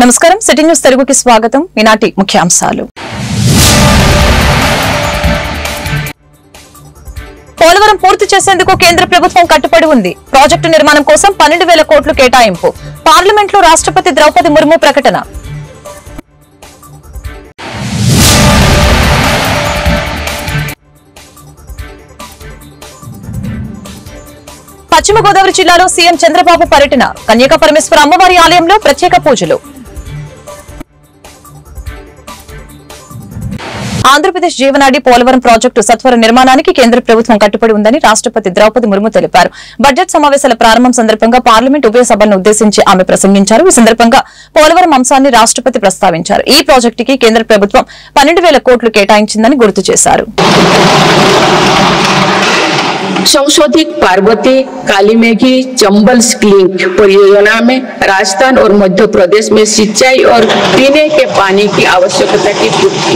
నమస్కారం city news తెలుగుకి స్వాగతం ఈనాటి ముఖ్యాంశాలు పోలవరం పూర్తి చేసేందుకు కేంద్ర ప్రభుత్వం కట్టుబడి ఉంది ప్రాజెక్టు నిర్మాణం కోసం 12,000 కోట్లు కేటాయింపు పార్లమెంట్లో రాష్ట్రపతి ద్రౌపది ముర్ము ప్రకటన పశ్చిమ గోదావరి జిల్లాలో సీఎం చంద్రబాబు పర్యటన కన్యకా పరమేశ్వర అమ్మవారి ఆలయంలో ప్రత్యేక పూజలు ఆంధ్రప్రదేశ్ జీవనాడి పోలవరం ప్రాజెక్టు సత్వర నిర్మాణానికి కేంద్ర ప్రభుత్వం కట్టుబడి ఉందని రాష్ట్రపతి ద్రౌపది ముర్ము తెలిపారు. బడ్జెట్ సమావేశాల ప్రారంభం సందర్భంగా పార్లమెంట్ ఉభయ సభలను ఉద్దేశించి ఆమె ప్రసంగించారు. ఈ సందర్భంగా పోలవరం అంశాన్ని రాష్ట్రపతి ప్రస్తావించారు. ఈ ప్రాజెక్టుకి కేంద్ర ప్రభుత్వం 12,000 కోట్లు కేటాయించిందని గుర్తు చేశారు. संशोधित पार्वती कालीमेघी चंबल लिंक परियोजना में राजस्थान और मध्य प्रदेश में सिंचाई और पीने के पानी की आवश्यकता की पूर्ति।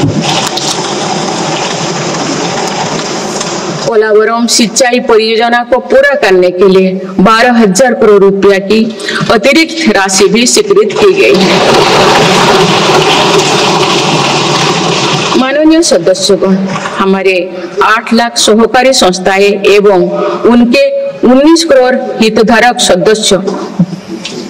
पोलावरम सिंचाई परियोजना को पूरा करने के लिए 12,000 करोड़ रुपया की अतिरिक्त राशि भी स्वीकृत की गई है। माननीय सदस्यगण, हमारे 8 लाख सहकारी संस्थाएं एवं उनके 19 करोड़ हितधारक सदस्य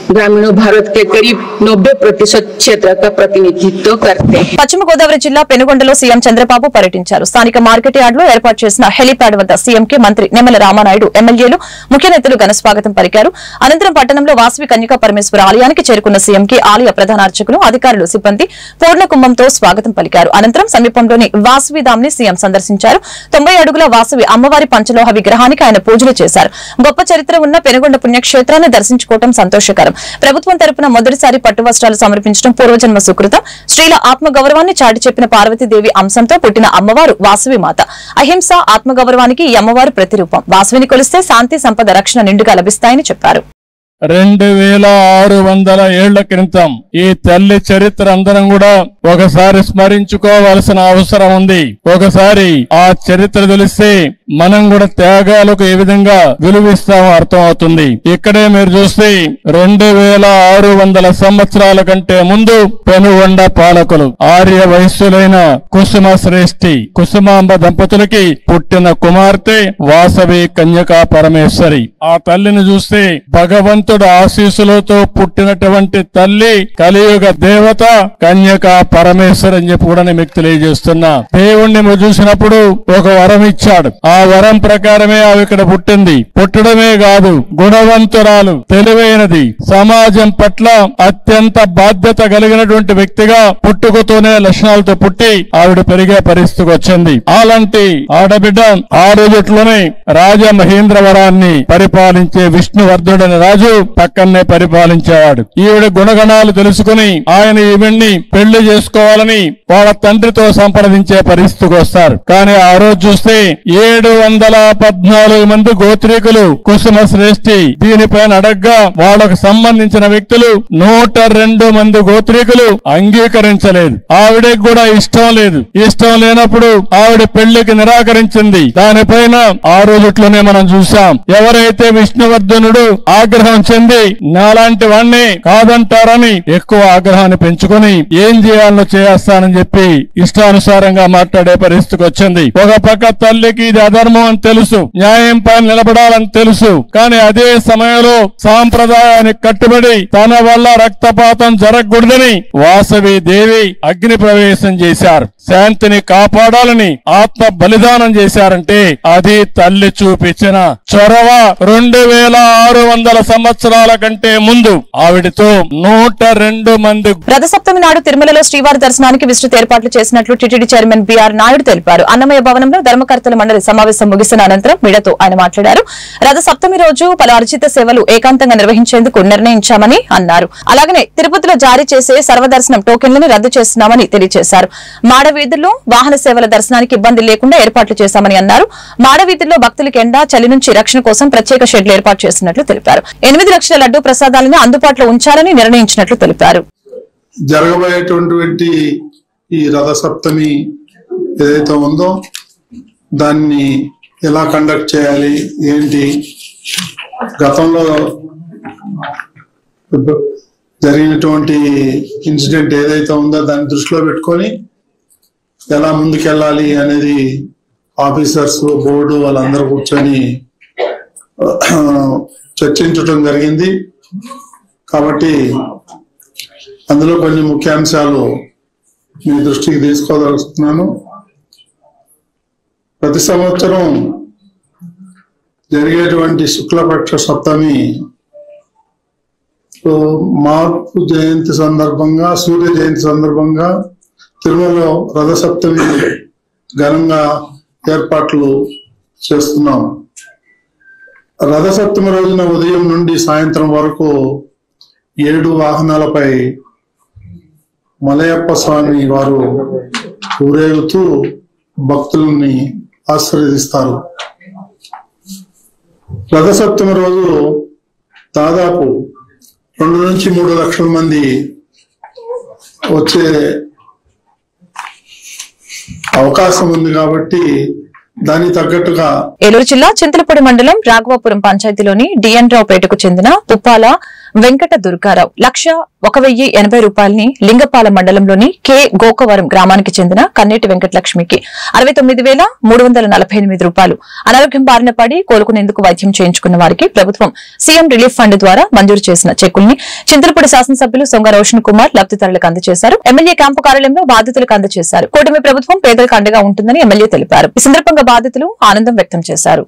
ग्रामीण भारत के करीब 90% क्षेत्र का प्रतिनिधित्व करते हैं. పశ్చిమ గోదావరి జిల్లా పెనుగొండలో సీఎం చంద్రబాబు పర్యటించారు. స్థానిక మార్కెట్ యార్డ్ లో ఏర్పాటు చేసిన హెలీప్యాడ్ వద్ద సీఎం కి మంత్రి నిమ్మల రామానాయుడు, ఎమ్మెల్యేలు, ముఖ్య నేతలు ఘన స్వాగతం పలికారు. అనంతరం పట్టణంలో వాసవి కన్యకా పరమేశ్వర ఆలయానికి చేరుకున్న సీఎం కి ఆలయ ప్రధాన అర్చకులు, అధికారులు, సిబ్బంది పూర్ణ కుంభంతో స్వాగతం పలికారు. అనంతరం సమీపంలోని వాసవి ధామ్ ని సీఎం సందర్శించారు. 90 అడుగుల వాసవి అమ్మవారి పంచలోహ విగ్రహానికి ఆయన పూజలు చేశారు. గొప్ప చరిత్ర ఉన్న పెనుగొండ పుణ్యక్షేత్రాన్ని దర్శించుకోవడం సంతోషకరం. ప్రభుత్వం తరపున మొదటిసారి పట్టు వస్త్రాలు సమర్పించడం పూర్వజన్మ సుకృతం. స్త్రీల ఆత్మగౌరవాన్ని చాటి చెప్పిన పార్వతీదేవి అంశంతో పుట్టిన అమ్మవారు వాసవి మాత. అహింస, ఆత్మగౌరవానికి ఈ అమ్మవారు ప్రతిరూపం. వాసవిని కొలిస్తే శాంతి, సంపద, రక్షణ నిండుగా లభిస్తాయని చెప్పారు. 2600 ఏళ్ల క్రితం ఈ తల్లి చరిత్ర అందరం కూడా ఒకసారి స్మరించుకోవాల్సిన అవసరం ఉంది. ఒకసారి ఆ చరిత్ర తెలిస్తే మనం కూడా త్యాగాలకు ఏ విధంగా విలువిస్తామో అర్థం అవుతుంది. ఇక్కడే మీరు చూస్తే 2600 సంవత్సరాల కంటే ముందు పెనుగొండ పాలకులు ఆర్య వయస్సులైన కుసుమ శ్రేష్ఠి కుసుమాంబ దంపతులకి పుట్టిన కుమార్తె వాసవి కన్యకా పరమేశ్వరి. ఆ తల్లిని చూస్తే భగవంతుడు ఆశీస్సులతో పుట్టినటువంటి తల్లి, కలియుగ దేవత కన్యకా పరమేశ్వరి అని చెప్పి కూడా మీకు తెలియజేస్తున్నా. దేవుణ్ణి చూసినప్పుడు ఒక వరం ఇచ్చాడు. ఆ వరం ప్రకారమే ఆమె ఇక్కడ పుట్టింది. పుట్టడమే కాదు, గుణవంతురాలు, తెలివైనది, సమాజం పట్ల అత్యంత బాధ్యత కలిగినటువంటి వ్యక్తిగా పుట్టుకతోనే లక్షణాలతో పుట్టి ఆవిడ పెరిగే పరిస్థితికి వచ్చింది. అలాంటి ఆడబిడ్డ ఆ రోజుట్లోనే రాజమహేంద్రవరాన్ని పరిపాలించే విష్ణువర్ధుడని రాజు పక్కనే పరిపాలించేవాడు. ఈవిడ గుణగణాలు తెలుసుకుని ఆయన ఈవిడ్ని పెళ్లి చేసుకోవాలని వాళ్ళ తండ్రితో సంప్రదించే పరిస్థితికి వస్తారు. కానీ ఆ రోజు చూస్తే 714 మంది గోత్రీకులు కుసుమ శ్రేష్ఠి దీనిపైన అడగ్గా వాళ్ళకు సంబంధించిన వ్యక్తులు 102 మంది గోత్రీకులు అంగీకరించలేదు. ఆవిడకి కూడా ఇష్టం లేదు. ఇష్టం లేనప్పుడు ఆవిడ పెళ్లికి నిరాకరించింది. దానిపైన ఆ రోజుట్లోనే మనం చూసాం. ఎవరైతే విష్ణువర్ధనుడు ఆగ్రహం చెంది నాలాంటి వాణ్ణి కాదంటారని ఎక్కువ ఆగ్రహాన్ని పెంచుకుని ఏం చేయాలో చేస్తానని చెప్పి ఇష్టానుసారంగా మాట్లాడే పరిస్థితికి వచ్చింది. ఒక పక్క తల్లికి ఇది అధర్మం అని తెలుసు, న్యాయం పైన నిలబడాలని తెలుసు. కానీ అదే సమయంలో సాంప్రదాయానికి కట్టుబడి తన వల్ల రక్తపాతం జరగకూడదని వాసవి దేవి అగ్ని ప్రవేశం చేశారు. శాంతిని కాపాడాలని ఆత్మ బలిదానం చేశారంటే అది తల్లి చూపించిన చొరవ. 2600 సంవత్సరాల కంటే ముందు ఆవిడతో 102 మంది. రథసప్తమి నాడు తిరుమలలో శ్రీవారి దర్శనానికి విస్తృత ఏర్పాట్లు చేసినట్లు టీటీడీ చైర్మన్ బిఆర్ నాయుడు తెలిపారు. అన్నమయ్య భవనంలో ధర్మకర్తల మండలి సమావేశం ముగిసిన అనంతరం మీడియాతో ఆయన మాట్లాడారు. రథసప్తమి రోజు పలు అర్జిత సేవలు ఏకాంతంగా నిర్వహించేందుకు నిర్ణయించామని అన్నారు. అలాగనే తిరుపతిలో జారీ చేసే సర్వదర్శనం టోకెన్లను రద్దు చేస్తున్నామని తెలియజేశారు. మాడవీధుల్లో వాహన సేవల దర్శనానికి ఇబ్బంది లేకుండా ఏర్పాట్లు చేశామని అన్నారు. మాడవీధుల్లో భక్తులకి ఎండా, చలి నుంచి రక్షణ కోసం ప్రత్యేక షెడ్లు ఏర్పాటు చేసినట్లు తెలిపారు. 8 లక్షల లడ్డూ ప్రసాదాలను అందుబాటులో ఉంచాలని నిర్ణయించినట్లు తెలిపారు. జరగబోయేటువంటి ఈ రథసప్తమి ఏదైతే ఉందో దాన్ని ఎలా కండక్ట్ చేయాలి ఏంటి, గతంలో జరిగినటువంటి ఇన్సిడెంట్ ఏదైతే ఉందో దాన్ని దృష్టిలో పెట్టుకొని ఎలా ముందుకెళ్ళాలి అనేది ఆఫీసర్స్, బోర్డు వాళ్ళందరూ కూర్చొని చర్చించడం జరిగింది. కాబట్టి అందులో కొన్ని ముఖ్యాంశాలు మీ దృష్టికి తీసుకోదలుచుకున్నాను. ప్రతి సంవత్సరం జరిగేటువంటి శుక్లపక్ష సప్తమి మార్పు జయంతి సందర్భంగా, సూర్య జయంతి సందర్భంగా తిరుమలలో రథసప్తమి ఘనంగా ఏర్పాట్లు చేస్తున్నాం. రథసప్తమి రోజున ఉదయం నుండి సాయంత్రం వరకు 7 వాహనాలపై మలయప్ప స్వామి వారు ఊరేగుతూ భక్తుల్ని ఆశీర్వదిస్తారు. రథసప్తమి రోజు దాదాపు 2 నుంచి 3 లక్షల మంది వచ్చే అవకాశం ఉంది. కాబట్టి దానికి తగ్గట్టుగా ఏలూరు జిల్లా చింతలపూడి మండలం రాఘవాపురం పంచాయతీలోని డిఎన్ రావుపేటకు చెందిన తుప్పాల వెంకట దుర్గారావు 1,01,080 రూపాయలని లింగపాలెం మండలంలోని కె గోకవరం గ్రామానికి చెందిన కన్నేటి వెంకటలక్ష్మికి 69,348 రూపాయలు అనారోగ్యం బారిన పడి కోలుకునేందుకు వైద్యం చేయించుకున్న వారికి ప్రభుత్వం సీఎం రిలీఫ్ ఫండ్ ద్వారా మంజూరు చేసిన చెక్కుల్ని చింతలపూడి శాసనసభ్యులు సొంగ రోషన్ కుమార్ లబ్దిదారులకు అందజేశారు. ఎమ్మెల్యే క్యాంపు కార్యాలయంలో బాధితులకు అందజేశారు. కూటమి ప్రభుత్వం పేదలకు అండగా ఉంటుందని ఎమ్మెల్యే తెలిపారు. ఈ సందర్భంగా బాధితులు ఆనందం వ్యక్తం చేశారు.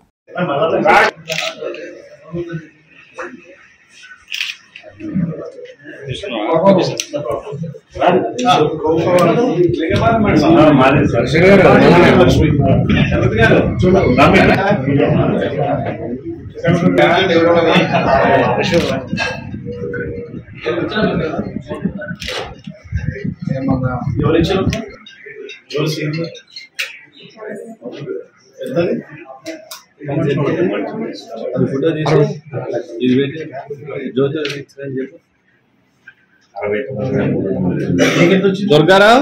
దుర్గారావు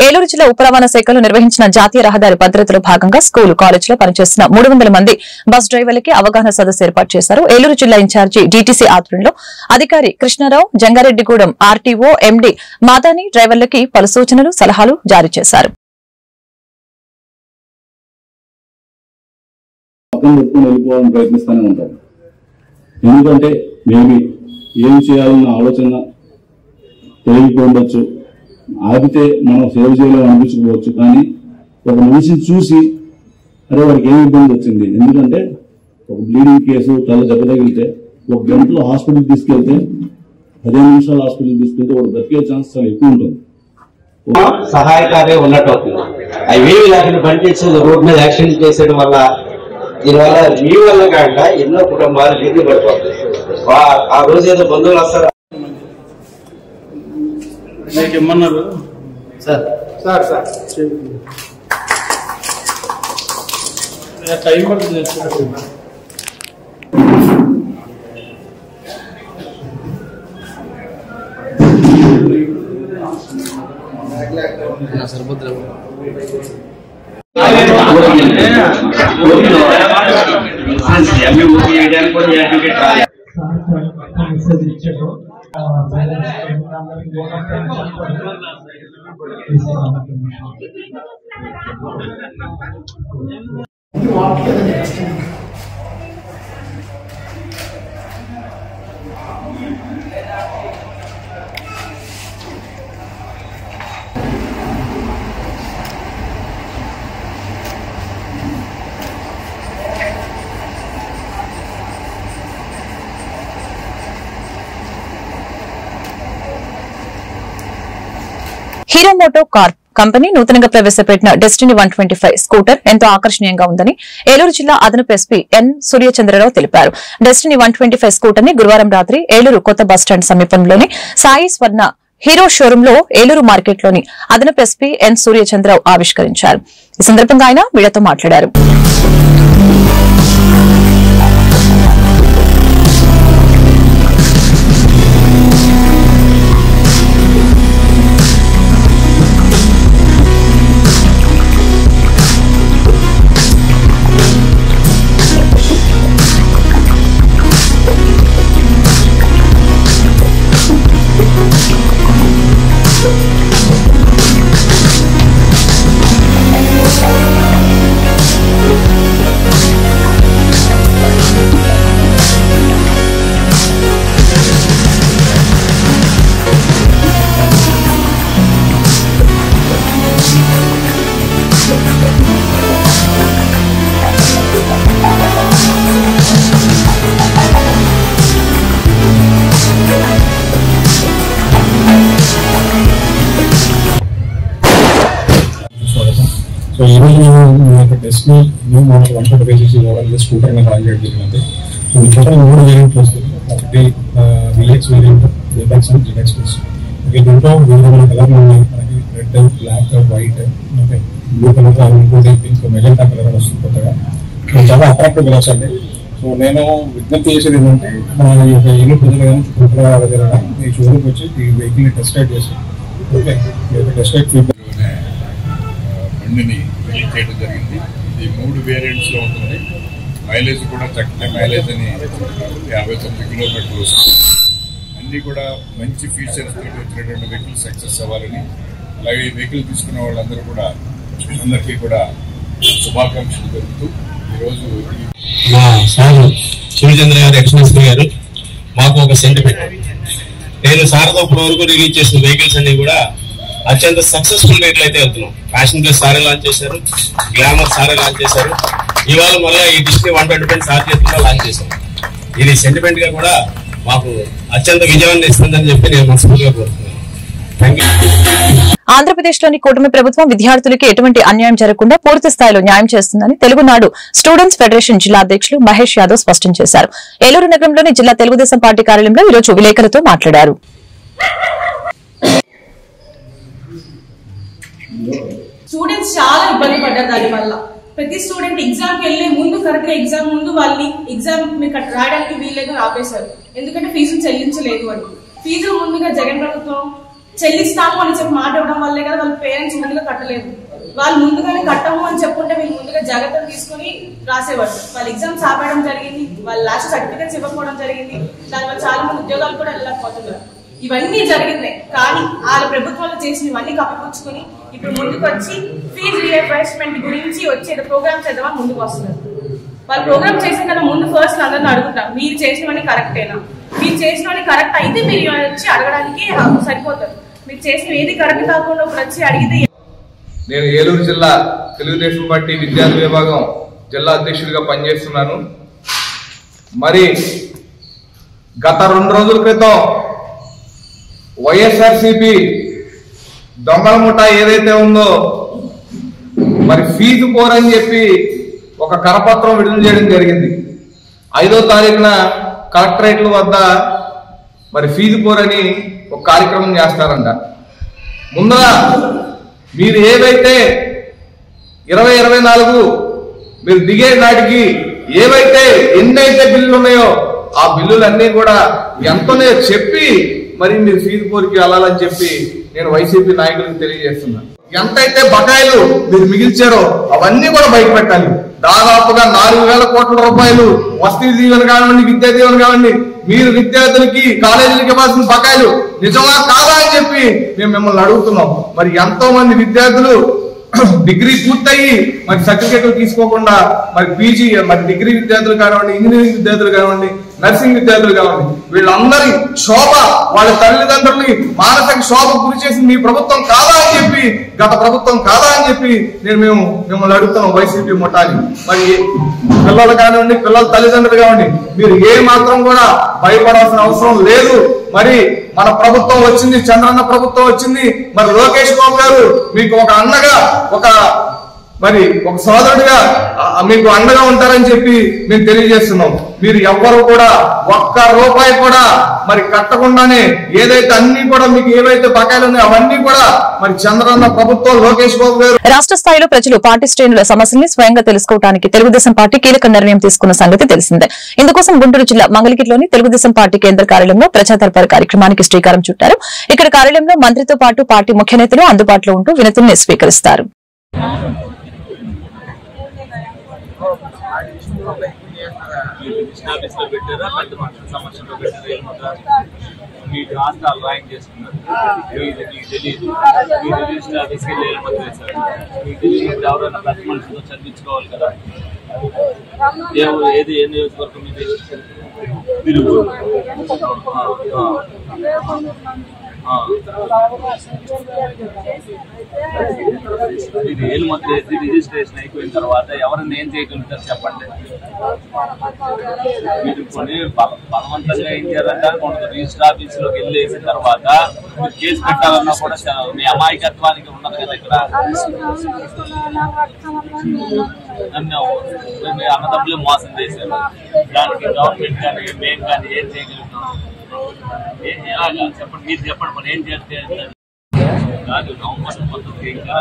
ఏలూరు జిల్లా ఉప రవాణా శాఖలో నిర్వహించిన జాతీయ రహదారి భద్రతలో భాగంగా స్కూల్, కాలేజీలో పనిచేస్తున్న 300 మంది బస్ డ్రైవర్లకి అవగాహన సదస్సు ఏర్పాటు చేశారు. ఏలూరు జిల్లా ఇన్ఛార్జి డీటీసీ ఆధ్వర్యంలో అధికారి కృష్ణారావు, జంగారెడ్డిగూడెం ఆర్టీఓ ఎండీ మాదాని డ్రైవర్లకి పలు సూచనలు, సలహాలు జారీ చేశారు. వెళ్ళిపోవాలని ప్రయత్నిస్తూనే ఉంటారు. ఎందుకంటే మేబీ ఏం చేయాలన్న ఆలోచన తెలియకపోవచ్చు, ఆగితే మనం సేవ్ చేయాలని అనిపించుకోవచ్చు. కానీ ఒక మనిషిని చూసి అరే వాడికి ఏం ఇబ్బంది వచ్చింది, ఎందుకంటే ఒక బ్లీడింగ్ కేసు, తల దెబ్బ తగిలితే 1 గంటలో హాస్పిటల్కి తీసుకెళ్తే 15 నిమిషాలు హాస్పిటల్కి తీసుకెళ్తే వాడు బతికే ఛాన్స్ చాలా ఎక్కువ ఉంటుంది. సహాయకారే ఉన్నట్టు అవుతుంది. అవి లేకుండా పనిచేసేది రోడ్ మీద యాక్సిడెంట్ చేసేయడం వల్ల, దీనివల్ల మీ వల్ల కాకుండా ఎన్నో కుటుంబాలు వీధి పడిపోతాయి. ఆ రోజు ఏదో బంధువులు వస్తారు. ఏమన్నారు సార్ సార్ సార్ టైం పడుతుంది. సరిపోతుంది. హీరో మోటో కార్ప్ కంపెనీ నూతనంగా ప్రవేశపెట్టిన డెస్టినీ 125 స్కూటర్ ఎంతో ఆకర్షణీయంగా ఉందని ఏలూరు జిల్లా అదనపు ఎస్పీ ఎన్ సూర్యచంద్రరావు తెలిపారు. డెస్టినీ 125 స్కూటర్ ని గురువారం రాత్రి ఏలూరు కొత్త బస్టాండ్ సమీపంలోని సాయి స్వర్ణ హీరో షోరూమ్ లో ఏలూరు మార్కెట్ లోని అదనపు ఎస్పీ ఎన్ సూర్యచంద్రరావు ఆవిష్కరించారు. ఈ సందర్భంగా ఆయన మీడియాతో మాట్లాడారు. సో ఈరోజు మేము టెస్ట్ని న్యూ మోడల్ 120 మోడల్ స్కూటర్ మీద ఆల్రెడీ జరిగింది. సో ఈ టోటల్ 3 వేరియంట్లు వస్తుంది. ఒకటి VX variant, ZX and ZX plus. Okay, దీంట్లో వివిధమైన కలర్లు ఉన్నాయి. మనకి red, black, white, okay, blue colour, ఇంకోటి పింక్, మెజెంటా కలర్ వస్తుంది కొత్తగా. చాలా అట్రాక్టివ్ కలర్స్ అండి. సో నేను విజ్ఞప్తి చేసేది ఏంటంటే మన ఈ యొక్క ఏలూరు ప్రజలు కానీ చుట్టుపక్కల ఈ షోరూమ్కి వచ్చి ఈ వెహికల్ని టెస్ట్ రైడ్ చేసి ఓకే ఈ యొక్క టెస్ట్ రైడ్ ఫీడ్బ్యాక్ బండిని రిలీజ్ చేయడం జరిగింది. ఇది 3 వేరియంట్స్లో ఉంటుంది. మైలేజ్ కూడా చక్కటి మైలేజ్ అని 59 కిలోమీటర్లు వస్తుంది. అన్నీ కూడా మంచి ఫీచర్స్ తోటి వచ్చినటువంటి వెహికల్ సక్సెస్ అవ్వాలని, అలాగే ఈ వెహికల్ తీసుకున్న వాళ్ళందరూ కూడా అందరికీ కూడా శుభాకాంక్షలు జరుగుతూ ఈరోజు మా సార్ శివచంద్ర గారు, ఎక్స్ఎస్పీ గారు మాకు ఒక సెంటిమెంట్. నేను సార్తో ఇప్పటి వరకు రిలీజ్ చేసిన వెహికల్స్ అన్ని కూడా అత్యంత సక్సెస్ఫుల్ రేట్లు అయితే వెళ్తున్నాం. ప్యాషన్ ప్లస్ సారే లాంచ్ చేశారు, గ్లామర్ సారే లాంచ్ చేశారు, ఇవాళ మళ్ళీ ఈ డిస్ట్రిక్ట్ 120 సార్ చేతుల్లో లాంచ్ చేశారు. ఇది సెంటిమెంట్ గా కూడా మాకు అత్యంత విజయాన్ని ఇస్తుందని చెప్పి నేను మనస్ఫూర్తిగా కోరుతున్నాను. ఆంధ్రప్రదేశ్లోని కూటమి ప్రభుత్వం విద్యార్థులకి ఎటువంటి అన్యాయం జరగకుండా పూర్తి స్థాయిలో న్యాయం చేస్తుందని తెలుగునాడు స్టూడెంట్స్ ఫెడరేషన్ జిల్లా అధ్యక్షులు మహేష్ యాదవ్ స్పష్టం చేశారు. ఏలూరు నగరంలోని జిల్లా తెలుగుదేశం పార్టీ కార్యాలయంలో ఈరోజు విలేకరులతో మాట్లాడారు. స్టూడెంట్స్ చాలా ఇబ్బంది పడ్డారు. దానివల్ల ప్రతి స్టూడెంట్ ఎగ్జామ్ కి వెళ్లే ముందు కరెక్ట్ గా ఎగ్జామ్ ముందు వాళ్ళని ఎగ్జామ్ మీకు రాయడానికి వీల్లేదు ఆపేశారు. ఎందుకంటే ఫీజులు చెల్లించలేదు అని. ఫీజులు ముందుగా జగన్ ప్రభుత్వం చెల్లిస్తాము అని చెప్పి మాట ఇవ్వడం వల్లే కదా వాళ్ళ పేరెంట్స్ ముందుగా కట్టలేదు. వాళ్ళు ముందుగానే కట్టము అని చెప్పుకుంటే వీళ్ళు ముందుగా జాగ్రత్తలు తీసుకుని రాసేవాళ్ళు. వాళ్ళ ఎగ్జామ్స్ ఆపేయడం జరిగింది, వాళ్ళ లాస్ట్ సర్టిఫికేట్స్ ఇవ్వకపోవడం జరిగింది. దానివల్ల చాలా మంది ఉద్యోగాలు కూడా వెళ్ళకపోతున్నారు. ఇవన్నీ జరిగింది. కానీ వాళ్ళ ప్రభుత్వాలు చేసిన ఇవన్నీ కప్పిపుచ్చుకుని ఇప్పుడు ముందుకు వచ్చి ఫీజు రీఎంబర్స్మెంట్ గురించి వచ్చే ప్రోగ్రామ్ చేద్దామని ముందుకు వస్తున్నారు. వాళ్ళు ప్రోగ్రామ్ చేసిన కదా ముందు ఫస్ట్ అందరిని అడుగుతాం, మీరు చేసినవన్నీ కరెక్టేనా? మీరు చేసినవన్నీ కరెక్ట్ అయితే మీరు వచ్చి అడగడానికి సరిపోతారు. మీరు చేసిన ఏది కరెక్ట్ కాకుండా ఇప్పుడు వచ్చి అడిగితే. నేను ఏలూరు జిల్లా తెలుగుదేశం పార్టీ విద్యార్థి విభాగం జిల్లా అధ్యక్షుడిగా పనిచేస్తున్నాను. మరి గత 2 రోజుల క్రితం వైఎస్ఆర్సీపీ దొంగల ముఠా ఏదైతే ఉందో మరి ఫీజు పోరని చెప్పి ఒక కరపత్రం విడుదల చేయడం జరిగింది. 5వ తారీఖున కలెక్టరేట్ల వద్ద మరి ఫీజు పోరని ఒక కార్యక్రమం చేస్తారంట. ముందర మీరు ఏవైతే 2024 మీరు దిగే నాటికి ఏవైతే ఎన్నైతే బిల్లులు ఉన్నాయో ఆ బిల్లులన్నీ కూడా ఎంతనే చెప్పి మరి మీరు ఫీజు పోరికి వెళ్ళాలని చెప్పి నేను వైసీపీ నాయకులకు తెలియజేస్తున్నాను. ఎంతైతే బకాయిలు మీరు మిగిల్చారో అవన్నీ కూడా బయట పెట్టాలి. దాదాపుగా 4,000 కోట్ల రూపాయలు వసతి దీవెన కానివ్వండి, విద్యా దీవెన కానివ్వండి, మీరు విద్యార్థులకి కాలేజీలకు ఇవ్వాల్సిన బకాయిలు నిజమా కాదా అని చెప్పి మేము మిమ్మల్ని అడుగుతున్నాం. మరి ఎంతో మంది విద్యార్థులు డిగ్రీ పూర్తయి మరి సర్టిఫికేట్లు తీసుకోకుండా మరి పీజీ మరి డిగ్రీ విద్యార్థులు కానివ్వండి, ఇంజనీరింగ్ విద్యార్థులు కానివ్వండి, నర్సింగ్ విద్యార్థులు కానివ్వండి, వీళ్ళందరి శోభ వాళ్ళ తల్లిదండ్రుల్ని మానసిక శోభకు గురి చేసింది మీ ప్రభుత్వం కాదా అని చెప్పి, గత ప్రభుత్వం కాదా అని చెప్పి మేము మిమ్మల్ని అడుగుతున్నాం వైసీపీ ముఠాని. మరి పిల్లలు కానివ్వండి, పిల్లల తల్లిదండ్రులు కానివ్వండి, మీరు ఏ మాత్రం కూడా భయపడాల్సిన అవసరం లేదు. మరి మన ప్రభుత్వం వచ్చింది, చంద్రన్న ప్రభుత్వం వచ్చింది. మరి లోకేష్ బాబు గారు మీకు ఒక అన్నగా ఒక సోదరుడిగా మీకు అండగా ఉంటారని చెప్పి మేము తెలియజేస్తున్నాం. మీరు ఎవ్వరు కూడా ఒక్క రూపాయి కూడా మరి కట్టకుండానే ఏదైతే అన్ని కూడా మీకు ఏవైతే బకాయిలు ఉన్నాయో అవన్నీ కూడా మరి చంద్రన్న ప్రభుత్వం లోకేష్ బాబు గారు. రాష్ట్ర స్థాయిలో ప్రజలు పార్టీ శ్రేణుల సమస్యల్ని స్వయంగా తెలుసుకోవడానికి తెలుగుదేశం పార్టీ కీలక నిర్ణయం తీసుకున్న సంగతి తెలిసిందే. ఇందుకోసం గుంటూరు జిల్లా మంగళగిరిలోని తెలుగుదేశం పార్టీ కేంద్ర కార్యాలయంలో ప్రజా దర్బార్ కార్యక్రమానికి శ్రీకారం చుట్టారు. ఇక్కడ కార్యాలయంలో మంత్రితో పాటు పార్టీ ముఖ్య నేతలు అందుబాటులో ఉంటూ వినతుల్ని స్వీకరిస్తారు. మీకు రాష్ట్రాలు ర్యాంక్ చేసుకున్నారు, మీకు తెలియదు, మీరు రిజిస్టర్ ఆఫీస్కి వెళ్ళి సార్ మీకు తెలియదు. ఎవరైనా పెద్ద మనుషులతో చదివించుకోవాలి కదా. ఏది ఏ నియోజకవర్గం ఇది? ఇది ఏళ్ళు మొత్తం వేసి రిజిస్ట్రేషన్ అయిపోయిన తర్వాత ఎవరిని ఏం చేయగలుగుతారు చెప్పండి. మీరు కొన్ని బలవంతంగా ఏం చేయాలంటే కొంత రిజిస్టర్ ఆఫీసులోకి వెళ్ళి వేసిన తర్వాత మీరు కేసు పెట్టాలన్నా కూడా మీ అమాయకత్వానికి ఉన్నది కదా. ఇక్కడ మీ అన్నదమ్ములే మోసం చేశారు. దానికి గవర్నమెంట్ కానీ మేము కానీ ఏం చేయగలుగుతాం చెప్పండి. మీరు చెప్పండి మనం ఏం చేస్తే కాదు. నవంబర్ మొత్తం ఇంకా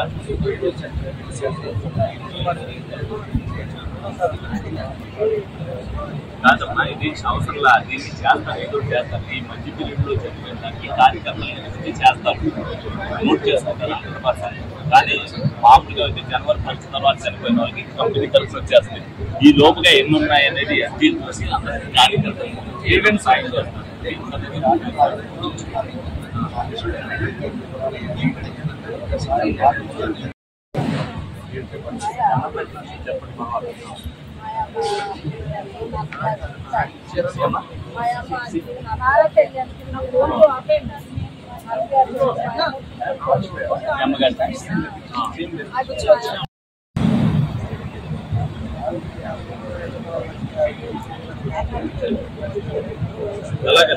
కాదమ్మా, ఇది అవసరంలా దీన్ని చేస్తారు. ఏదో చేస్తారు. ఈ మధ్య పీరియడ్లో చనిపోయిన దానికి కార్యకర్తలు చేస్తారు, నోట్ చేసుకుంటారు 100%. కానీ మామూలుగా అయితే జనవరి 1 తర్వాత చనిపోయిన వాళ్ళకి కంపెనీ కలిసి వచ్చేస్తుంది. ఈ లోపుగా ఎన్ని ఉన్నాయి అనేది ఎస్టీలు చూసి అందరికీ కార్యకర్తలు ఈవెంట్ సాయం చేస్తారు. అలాగే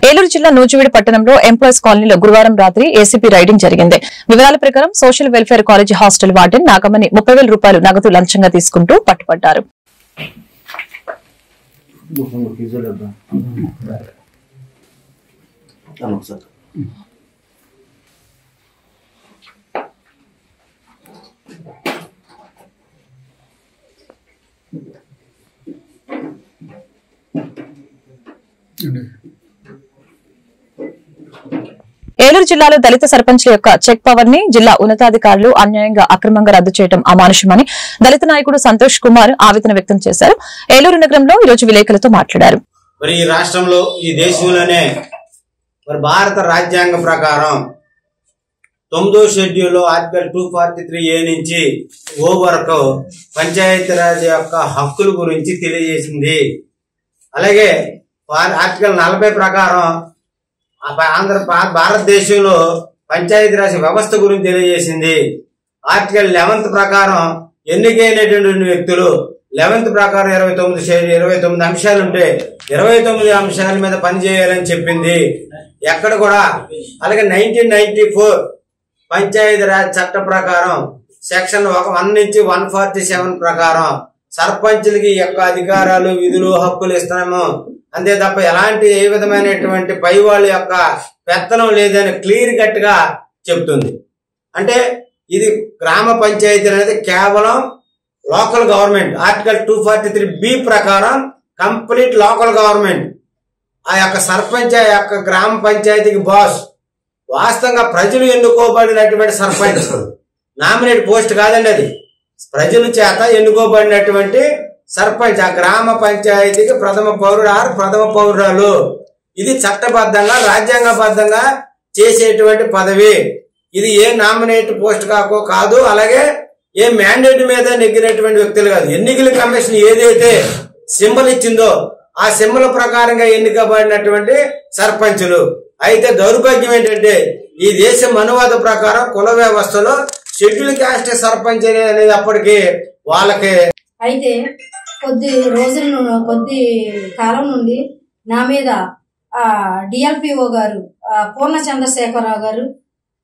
ఏలూరు జిల్లా నూజివీడు పట్టణంలో ఎంప్లాయీస్ కాలనీలో గురువారం రాత్రి ఏసీపీ రైడింగ్ జరిగింది. వివరాల ప్రకారం social welfare college hostel warden Nagamani 30,000 రూపాయలు నగదు లంచంగా తీసుకుంటూ పట్టుబడ్డారు. ఏలూరు జిల్లాలో దళిత సర్పంచ్ల యొక్క చెక్ పవర్ ని జిల్లా ఉన్నతాధికారులు అన్యాయంగా అక్రమంగా రద్దు చేయడం అమానుషమని దళిత నాయకుడు సంతోష్ కుమార్ ఆవేదన వ్యక్తం చేశారు. ఏలూరు నగరంలో ఈ రోజు విలేకరులతో మాట్లాడారు. మరి ఈ రాష్ట్రంలో ఈ దేశంలోనే మరి భారత రాజ్యాంగ ప్రకారం 9వ షెడ్యూల్ ఆర్టికల్ 243A నుంచి ఓ వరకు పంచాయతీరాజ్ యొక్క హక్కుల గురించి తెలియజేసింది. అలాగే ఆర్టికల్ 40 ప్రకారం భారతదేశంలో పంచాయతీరాజ్ వ్యవస్థ గురించి తెలియజేసింది. ఆర్టికల్ 11 ప్రకారం ఎన్నికైనటువంటి వ్యక్తులు 11 ప్రకారం 29 అంశాలుంటే 29 అంశాల మీద పనిచేయాలని చెప్పింది. ఎక్కడ కూడా అలాగే 1994 పంచాయతీరాజ్ చట్ట ప్రకారం సెక్షన్ 1 నుంచి 147 ప్రకారం సర్పంచులకి యొక్క అధికారాలు విధులు హక్కులు ఇస్తున్నాము అంతే తప్ప ఎలాంటి ఏ విధమైనటువంటి పై వాళ్ళ యొక్క పెత్తనం లేదని క్లియర్ కట్ గా చెప్తుంది. అంటే ఇది గ్రామ పంచాయతీ అనేది కేవలం లోకల్ గవర్నమెంట్. ఆర్టికల్ 243B ప్రకారం కంప్లీట్ లోకల్ గవర్నమెంట్. ఆ యొక్క సర్పంచ్ ఆ యొక్క గ్రామ పంచాయతీకి బాస్. వాస్తవంగా ప్రజలు ఎన్నుకోబడినటువంటి సర్పంచ్ నామినేట్ పోస్ట్ కాదండి, అది ప్రజల చేత ఎన్నుకోబడినటువంటి సర్పంచ్ ఆ గ్రామ పంచాయతీకి ప్రథమ పౌరుడు ఆరు ప్రథమ పౌరురాలు. ఇది చట్టబద్ధంగా రాజ్యాంగబద్ధంగా చేసేటువంటి పదవి. ఇది ఏ నామినేట్ పోస్ట్ కాదు, అలాగే ఏ మ్యాండేట్ మీద నెగ్గినటువంటి వ్యక్తులు కాదు. ఎన్నికల కమిషన్ ఏదైతే సింబల్ ఇచ్చిందో ఆ సింబల్ ప్రకారంగా ఎన్నికబడినటువంటి సర్పంచులు. అయితే దౌర్భాగ్యం ఏంటంటే ఈ దేశ మనువాద ప్రకారం కుల వ్యవస్థలో షెడ్యూల్ క్యాస్ట్ సర్పంచ్ అనేది అప్పటికి వాళ్ళకి అయితే కొద్ది కాలం నుండి నా మీద డిఎల్పిఓ గారు పూర్ణ చంద్రశేఖరరావు గారు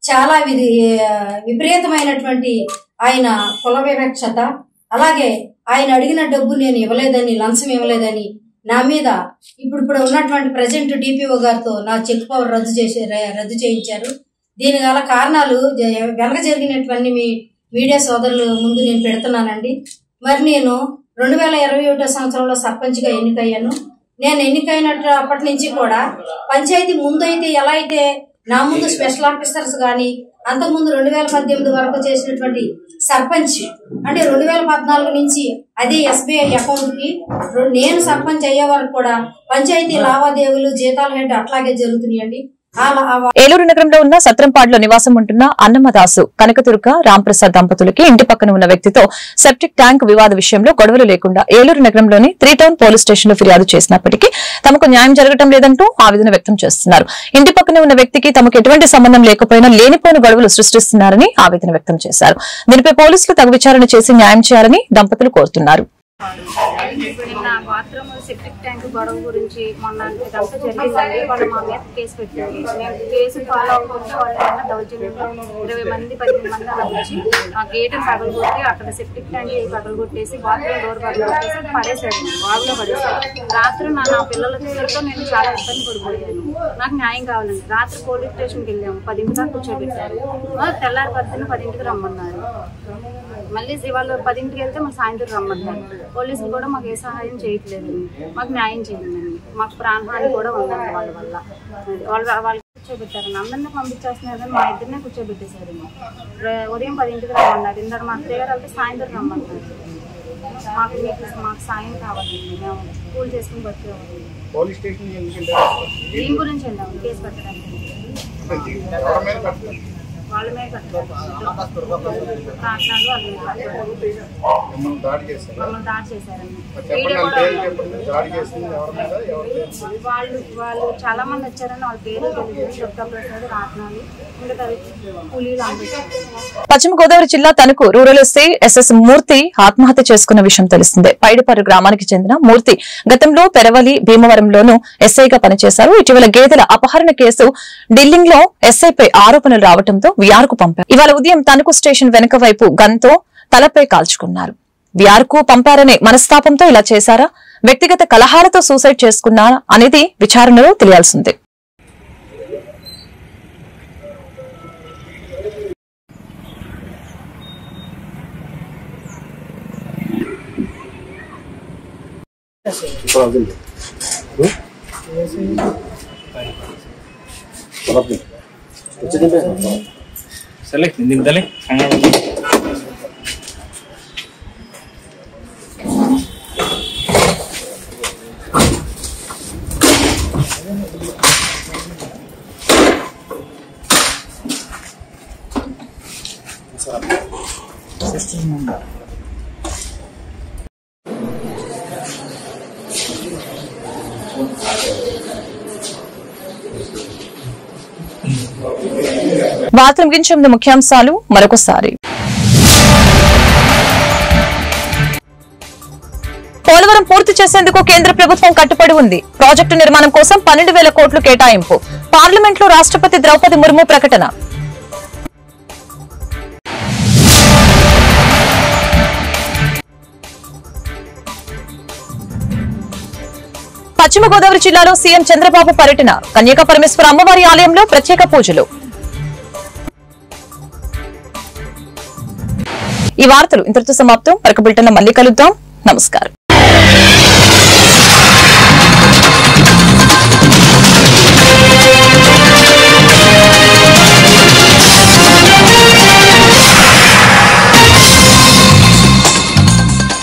చాలా విపరీతమైనటువంటి ఆయన కుల వివక్షత, అలాగే ఆయన అడిగిన డబ్బు నేను ఇవ్వలేదని, లంచం ఇవ్వలేదని నా మీద ఇప్పుడు ఉన్నటువంటి ప్రజెంట్ డిపిఓ గారితో నా చెక్ పవర్ రద్దు చేయించారు. దీని గల కారణాలు వెనక జరిగినటువంటి మీడియా సోదరుల ముందు నేను పెడుతున్నానండి. మరి నేను 2021 సంవత్సరంలో సర్పంచ్గా ఎన్నికయ్యాను. నేను ఎన్నికైనప్పటి నుంచి కూడా పంచాయతీ ముందు అయితే ఎలా అయితే నా ముందు స్పెషల్ ఆఫీసర్స్ కానీ అంతకుముందు 2018 వరకు చేసినటువంటి సర్పంచ్ అంటే 2014 నుంచి అదే SBI అకౌంట్ కి నేను సర్పంచ్ అయ్యే వరకు కూడా పంచాయతీ లావాదేవీలు జీతాల హెడ్ అట్లాగే జరుగుతున్నాయండి. ఏలూరు నగరంలో ఉన్న సత్రంపాడులో నివాసం ఉంటున్న అన్నమ్మదాసు కనకదుర్గ రాంప్రసాద్ దంపతులకి ఇంటి పక్కన ఉన్న వ్యక్తితో సెప్టిక్ ట్యాంక్ వివాద విషయంలో గొడవలు లేకుండా ఏలూరు నగరంలోని 3 టౌన్ పోలీస్ స్టేషన్ లో ఫిర్యాదు చేసినప్పటికీ తమకు న్యాయం జరగడం లేదంటూ ఆవేదన వ్యక్తం చేస్తున్నారు. ఇంటి పక్కన ఉన్న వ్యక్తికి తమకు ఎటువంటి సంబంధం లేకపోయినా లేనిపోయిన గొడవలు సృష్టిస్తున్నారని ఆవేదన వ్యక్తం చేశారు. దీనిపై పోలీసులు తగు విచారణ చేసి న్యాయం చేయాలని దంపతులు కోరుతున్నారు. నిన్న బాత్రూమ్ సెప్టిక్ ట్యాంక్ గొడవ గురించి మొన్న ఇదంతా జరిగిందండి. వాళ్ళు మా మీద కేసు పెట్టారు. మేము కేసు ఫాలో అవ్వకుండా వాళ్ళ దౌర్జన్యంలో 20 మంది 18 మంది అలా వచ్చి ఆ గేటును పగలగొట్టి అక్కడ సెప్టిక్ ట్యాంక్ పగలగొట్టేసి బాత్రూమ్ డోర్ పగలగొట్టేసి పడేశాడు, బావిలో పడేశాడు. రాత్రి నా పిల్లల దగ్గరతో నేను చాలా ఇబ్బంది పడిపోయాను. నాకు న్యాయం కావాలండి. రాత్రి పోలీస్ స్టేషన్కి వెళ్ళాము, 10 దాకా కూర్చోబెట్టారు. తెల్లారి 10కి రమ్మన్నారు. మళ్ళీ వాళ్ళు 10కి వెళ్తే మాకు సాయంత్రం రమ్మన్నారు. పోలీసులు కూడా మాకు ఏ సహాయం చేయట్లేదు. మాకు న్యాయం చేయండి. మాకు ప్రాణహాని కూడా ఉందండి వాళ్ళ వల్ల. వాళ్ళు కూర్చోబెట్టారు. అందరినీ పంపించేస్తున్నారు. మా ఇద్దరినే కూర్చోబెట్టేశారు. ఉదయం 10కి రమ్మన్నారు. ఇందరు మా అత్తయ్య గారు వెళ్తే సాయంత్రం రమ్మన్నారు. మాకు సాయం కావాలండి. మేము స్కూల్ చేసుకుని బతికేవాళ్ళం. దీని గురించి వెళ్ళాము కేసు పెట్టడానికి. వాళ్ళ మీద కట్టారు. మమ్మల్ని దాడి చేశారండి. వాళ్ళు చాలా మంది వచ్చారని వాళ్ళ పేరు తెలియదు. దుర్గాప్రసాద్, రాట్నాలు, ఇంకా పులీలు అనిపిస్తారు. పశ్చిమ గోదావరి జిల్లా తణుకు రూరల్ ఎస్ఐ SS మూర్తి ఆత్మహత్య చేసుకున్న విషయం తెలిసిందే. పైడిపర్రు గ్రామానికి చెందిన మూర్తి గతంలో పెరవలి, భీమవరంలోనూ ఎస్ఐగా పనిచేశారు. ఇటీవల గేదెల అపహరణ కేసు ఢిల్లీలో ఎస్ఐపై ఆరోపణలు రావడంతో విఆర్కు పంపారు. ఇవాళ ఉదయం తణుకు స్టేషన్ వెనుక వైపు గన్తో తలపై కాల్చుకున్నారు. విఆర్కు పంపారనే మనస్తాపంతో ఇలా చేశారా, వ్యక్తిగత కలహాలతో సూసైడ్ చేసుకున్నారా అనేది విచారణలో తెలియాల్సిందే. వార్తలు ముగించే ముందు ముఖ్యాంశాలు మరొకసారి. పోలవరం పూర్తి చేసేందుకు కేంద్ర ప్రభుత్వం కట్టుబడి ఉంది. ప్రాజెక్టు నిర్మాణం కోసం 12,000 కోట్లు కేటాయింపు. పార్లమెంట్లో రాష్ట్రపతి ద్రౌపది ముర్ము ప్రకటన. పశ్చిమ గోదావరి జిల్లాలో సీఎం చంద్రబాబు పర్యటన. కన్యకా పరమేశ్వర అమ్మవారి ఆలయంలో ప్రత్యేక పూజలు. ఈ వార్తలు ఇంతటితో సమాప్తం. మరొక బులెటిన్లో మళ్ళీ కలుద్దాం. నమస్కారం.